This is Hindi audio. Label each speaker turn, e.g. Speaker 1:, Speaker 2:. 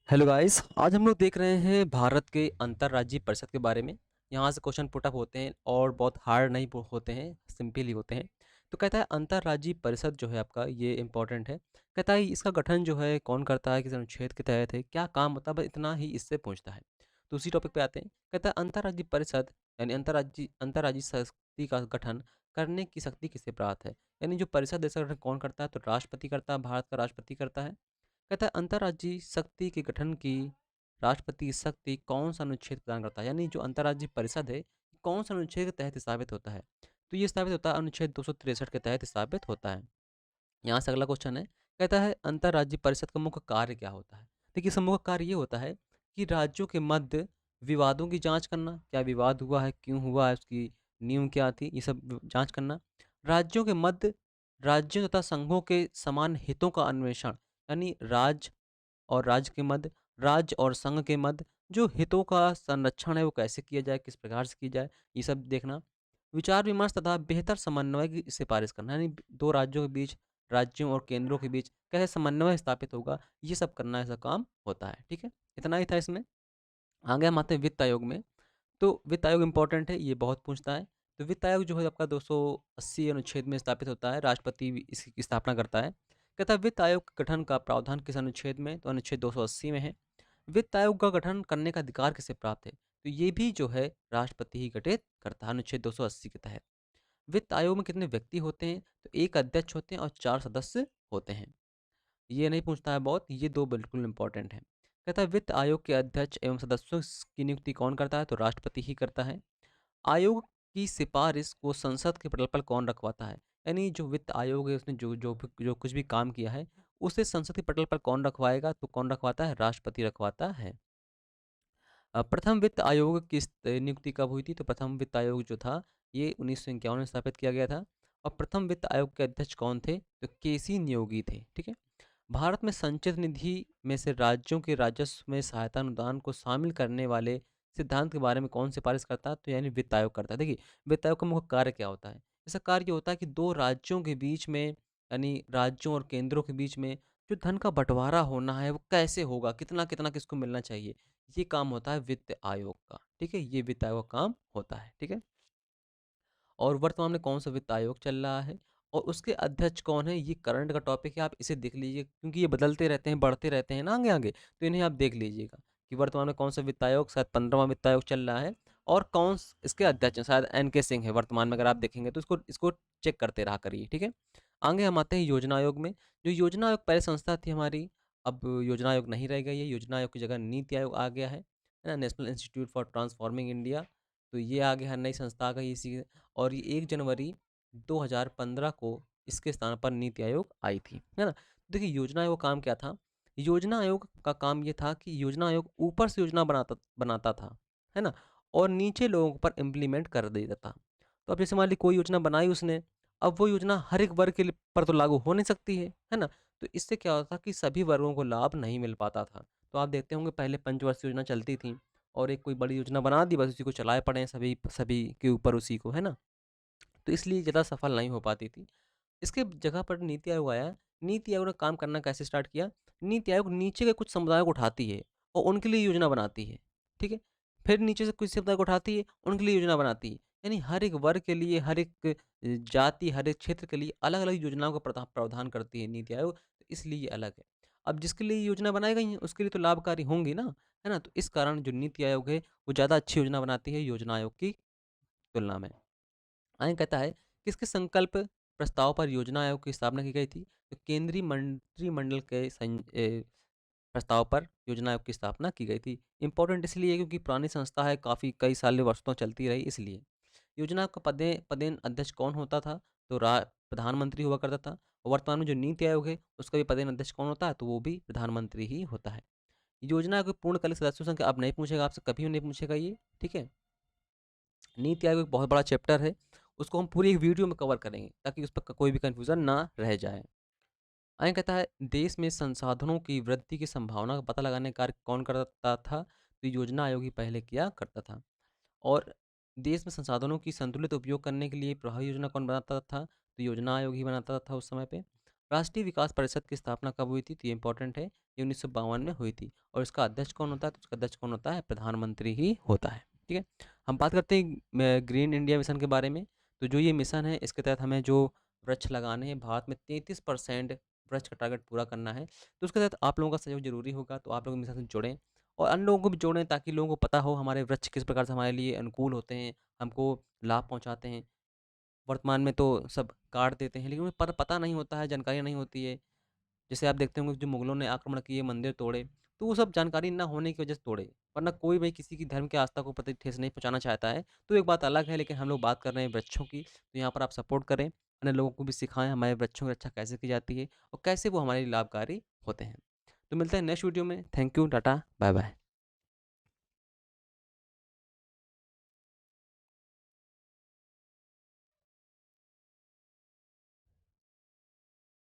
Speaker 1: हेलो गाइस, आज हम लोग देख रहे हैं भारत के अंतर्राज्यीय परिषद के बारे में। यहाँ से क्वेश्चन पुट अप होते हैं और बहुत हार्ड नहीं होते हैं, सिंपल ही होते हैं। तो कहता है अंतर्राज्यीय परिषद जो है आपका ये इम्पोर्टेंट है। कहता है इसका गठन जो है कौन करता है, किस अनुच्छेद के तहत है, क्या काम होता है, बस इतना ही इससे पूछता है। तो उसी टॉपिक पे आते हैं। कहता है अंतर्राज्यीय परिषद यानी अंतर्राज्यीय अंतर्राज्यीय शक्ति का गठन करने की शक्ति किसे प्राप्त है। यानी जो परिषद है इसका गठन कौन करता है, तो राष्ट्रपति करता है, भारत का राष्ट्रपति करता है। कहता है अंतर्राज्यीय शक्ति के गठन की राष्ट्रपति की शक्ति कौन सा अनुच्छेद प्रदान करता है, यानी जो अंतर्राज्यीय परिषद है कौन सा अनुच्छेद के तहत स्थापित होता है। तो ये स्थापित होता है अनुच्छेद 263 के तहत स्थापित होता है। यहाँ से अगला क्वेश्चन है, कहता है अंतर्राज्यीय परिषद का मुख्य कार्य क्या होता है। देखिए इसका मुख्य कार्य ये होता है कि राज्यों के मध्य विवादों की जांच करना, क्या विवाद हुआ है, क्यों हुआ है, उसकी नींव क्या थी, ये सब जांच करना। राज्यों के मध्य राज्यों तथा संघों के समान हितों का अन्वेषण, यानी राज्य के मध्य, राज्य और संघ के मध्य जो हितों का संरक्षण है वो कैसे किया जाए, किस प्रकार से किया जाए, ये सब देखना। विचार विमर्श तथा बेहतर समन्वय की सिफारिश करना, यानी दो राज्यों के बीच, राज्यों और केंद्रों के बीच कैसे समन्वय स्थापित होगा, ये सब करना ऐसा काम होता है। ठीक है, इतना ही था इसमें। आगे हम आते हैं वित्त आयोग में। तो वित्त आयोग इम्पोर्टेंट है, ये बहुत पूछता है। तो वित्त आयोग जो है आपका 280 अनुच्छेद में स्थापित होता है, राष्ट्रपति इसकी स्थापना करता है। कहता है वित्त आयोग के गठन का प्रावधान किस अनुच्छेद में, तो अनुच्छेद 280 में है। वित्त आयोग का गठन करने का अधिकार किसे प्राप्त है, तो ये भी जो है राष्ट्रपति ही गठित करता है अनुच्छेद 280 के तहत। वित्त आयोग में कितने व्यक्ति होते हैं, तो एक अध्यक्ष होते हैं और 4 सदस्य होते हैं। ये नहीं पूछता है बहुत, ये दो बिल्कुल इंपॉर्टेंट हैं। कहता है वित्त आयोग के अध्यक्ष एवं सदस्यों की नियुक्ति कौन करता है, तो राष्ट्रपति ही करता है। आयोग की सिफारिश को संसद के पटल पर कौन रखवाता है, यानी जो वित्त आयोग है उसने जो कुछ भी काम किया है उसे संसद के पटल पर कौन रखवाएगा, तो कौन रखवाता है, राष्ट्रपति रखवाता है। प्रथम वित्त आयोग की नियुक्ति कब हुई थी, तो प्रथम वित्त आयोग जो था ये 1951 में स्थापित किया गया था। और प्रथम वित्त आयोग के अध्यक्ष कौन थे, तो केसी नियोगी थे। ठीक है। भारत में संचित निधि में से राज्यों के राजस्व में सहायता अनुदान को शामिल करने वाले सिद्धांत के बारे में कौन सिफारिश करता है, तो यानी वित्त आयोग करता है। देखिए वित्त आयोग का मुख्य कार्य क्या होता है, इसका कार्य ये होता है कि दो राज्यों के बीच में, यानी राज्यों और केंद्रों के बीच में जो धन का बंटवारा होना है वो कैसे होगा, कितना कितना किसको मिलना चाहिए, ये काम होता है वित्त आयोग का। ठीक है, ये वित्त आयोग का काम होता है। ठीक है। और वर्तमान में कौन सा वित्त आयोग चल रहा है और उसके अध्यक्ष कौन है, ये करंट का टॉपिक है, आप इसे देख लीजिए क्योंकि ये बदलते रहते हैं, बढ़ते रहते हैं ना आगे आगे, तो इन्हें आप देख लीजिएगा कि वर्तमान में कौन सा वित्त आयोग, शायद 15वां वित्त आयोग चल रहा है। और इसके अध्यक्ष हैं, शायद एन के सिंह है वर्तमान में, अगर आप देखेंगे तो इसको इसको चेक करते रहा करिए। ठीक है। आगे हम आते हैं योजना आयोग में। जो योजना आयोग पहले संस्था थी हमारी, अब योजना आयोग नहीं रह गई है, योजना आयोग की जगह नीति आयोग आ गया है ना, national institute for transforming India. तो ये आ गया है, नई संस्था आ गई इसी। और ये 1 जनवरी 2015 को इसके स्थान पर नीति आयोग आई थी, है ना। देखिए योजना आयोग का काम क्या था, योजना आयोग का काम ये था कि योजना आयोग ऊपर से योजना बनाता बनाता था, है ना, और नीचे लोगों पर इम्प्लीमेंट कर देता था। तो अब जैसे मान ली कोई योजना बनाई उसने, अब वो योजना हर एक वर्ग के पर तो लागू हो नहीं सकती है ना। तो इससे क्या होता था कि सभी वर्गों को लाभ नहीं मिल पाता था। तो आप देखते होंगे पहले पंचवर्षीय योजना चलती थी और एक कोई बड़ी योजना बना दी, बस उसी को चलाए पड़े हैं सभी सभी के ऊपर उसी को, है ना। तो इसलिए ज़्यादा सफल नहीं हो पाती थी। इसके जगह पर नीति आयोग आया। नीति आयोग ने काम करना कैसे स्टार्ट किया, नीति आयोग नीचे के कुछ समुदायों को उठाती है और उनके लिए योजना बनाती है। ठीक है। फिर नीचे से कुछ समुदाय को उठाती है, उनके लिए योजना बनाती है। यानी हर एक वर्ग के लिए, हर एक जाति, हर एक क्षेत्र के लिए अलग अलग योजनाओं का प्रावधान करती है नीति आयोग, तो इसलिए ये अलग है। अब जिसके लिए ये योजना बनाई गई हैं उसके लिए तो लाभकारी होंगी ना, है ना। तो इस कारण जो नीति आयोग है वो ज़्यादा अच्छी योजना बनाती है योजना आयोग की तुलना में। आगे कहता है किसके संकल्प प्रस्ताव पर योजना आयोग की स्थापना की गई थी, तो केंद्रीय मंत्रिमंडल के प्रस्ताव पर योजना आयोग की स्थापना की गई थी। इंपॉर्टेंट इसलिए क्योंकि पुरानी संस्था है, काफ़ी कई साल वर्षों तक चलती रही, इसलिए योजना आयोग का पदेन अध्यक्ष कौन होता था, तो प्रधानमंत्री हुआ करता था। और वर्तमान में जो नीति आयोग है उसका भी पदेन अध्यक्ष कौन होता है, तो वो भी प्रधानमंत्री ही होता है। योजना आयोग के पूर्णकालिक सदस्यों संख्या अब नहीं पूछेगा आपसे, कभी भी नहीं पूछेगा ये। ठीक है। नीति आयोग एक बहुत बड़ा चैप्टर है, उसको हम पूरी एक वीडियो में कवर करेंगे ताकि उस पर कोई भी कंफ्यूजन ना रह जाए। आगे कहता है देश में संसाधनों की वृद्धि की संभावना का पता लगाने का कार्य कौन करता था, तो योजना आयोग ही पहले किया करता था। और देश में संसाधनों की संतुलित उपयोग करने के लिए प्रभावी योजना कौन बनाता था, तो योजना आयोग ही बनाता था उस समय पे। राष्ट्रीय विकास परिषद की स्थापना कब हुई थी? तो ये इंपॉर्टेंट है, ये 1952 में हुई थी। और इसका अध्यक्ष कौन होता है? तो इसका अध्यक्ष कौन होता है? प्रधानमंत्री ही होता है। ठीक है? हम बात करते हैं ग्रीन इंडिया मिशन के बारे में। तो जो ये मिशन है, इसके तहत हमें जो वृक्ष लगाने हैं, भारत में 33% वृक्ष का टारगेट पूरा करना है। तो उसके तहत आप लोगों का सहयोग ज़रूरी होगा, तो आप लोग मिशन से जुड़ें और अन्य लोगों को भी जोड़ें, ताकि लोगों को पता हो हमारे वृक्ष किस प्रकार से हमारे लिए अनुकूल होते हैं, हमको लाभ पहुँचाते हैं। वर्तमान में तो सब काट देते हैं, लेकिन उन्हें पता नहीं होता है, जानकारी नहीं होती है। जैसे आप देखते होंगे, जो मुगलों ने आक्रमण किए, मंदिर तोड़े, तो वो सब जानकारी ना होने की वजह से तोड़े। वरना कोई भी किसी की धर्म की आस्था को प्रति ठेस नहीं पहुँचाना चाहता है, तो एक बात अलग है। लेकिन हम लोग बात कर रहे हैं वृक्षों की, तो यहाँ पर आप सपोर्ट करें, अन्य लोगों को भी सिखाएँ हमारे वृक्षों की रक्षा कैसे की जाती है और कैसे वो हमारे लिए लाभकारी होते हैं। तो मिलते हैं नेक्स्ट वीडियो में। Thank you, tata, bye bye.